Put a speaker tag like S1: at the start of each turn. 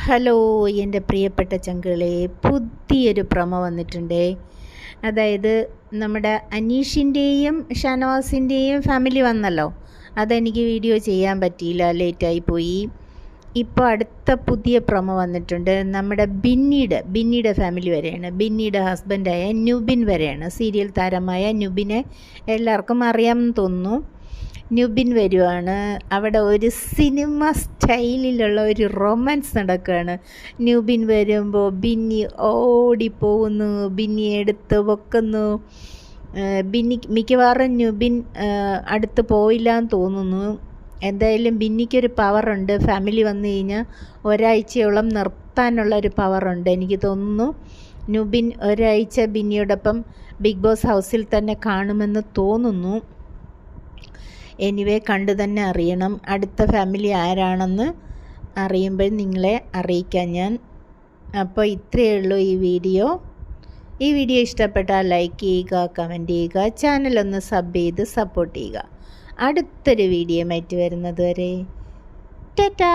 S1: Hello എൻ്റെ പ്രിയപ്പെട്ട ചങ്കുകളെ, പുതിയൊരു പ്രൊമോ വന്നിട്ടുണ്ട്. അതായത് നമ്മുടെ അനീഷിൻ്റെയും ഷാനവാസിൻ്റെയും ഫാമിലി വന്നല്ലോ, അതെനിക്ക് വീഡിയോ ചെയ്യാൻ പറ്റിയില്ല, ലേറ്റായി പോയി. ഇപ്പോൾ അടുത്ത പുതിയ പ്രൊമോ വന്നിട്ടുണ്ട്. നമ്മുടെ ബിന്നിയുടെ ഫാമിലി വരെയാണ്. ബിന്നിയുടെ ഹസ്ബൻഡായ നുബിൻ വരെയാണ്. സീരിയൽ താരമായ നുബിനെ എല്ലാവർക്കും അറിയാമെന്ന് തോന്നുന്നു. നുബിൻ വരുവാണ്. അവിടെ ഒരു സിനിമ സ്റ്റൈലിലുള്ള ഒരു റൊമാൻസ് നടക്കുകയാണ്. നുബിൻ വരുമ്പോൾ ബിന്നി ഓടിപ്പോകുന്നു, ബിന്നിയെ എടുത്ത് വെക്കുന്നു. മിക്കവാറും നുബിൻ അടുത്ത് പോയില്ല എന്ന് തോന്നുന്നു. എന്തായാലും ബിന്നിക്കൊരു പവറുണ്ട്. ഫാമിലി വന്നു കഴിഞ്ഞാൽ ഒരാഴ്ചയോളം നിർത്താനുള്ളൊരു പവറുണ്ട്. എനിക്ക് തോന്നുന്നു നുബിൻ ഒരാഴ്ച ബിന്നിയോടൊപ്പം ബിഗ് ബോസ് ഹൗസിൽ തന്നെ കാണുമെന്ന് തോന്നുന്നു. എനിവേ, കണ്ടു തന്നെ അറിയണം. അടുത്ത ഫാമിലി ആരാണെന്ന് അറിയുമ്പോൾ നിങ്ങളെ അറിയിക്കാം ഞാൻ. അപ്പോൾ ഇത്രയേ ഉള്ളൂ ഈ വീഡിയോ. ഈ വീഡിയോ ഇഷ്ടപ്പെട്ടാൽ ലൈക്ക് ചെയ്യുക, കമൻറ്റ് ചെയ്യുക, ചാനലൊന്ന് സബ് ചെയ്ത് സപ്പോർട്ട് ചെയ്യുക. അടുത്തൊരു വീഡിയോ ആയിട്ട് വരുന്നത് വരെ ടാറ്റാ.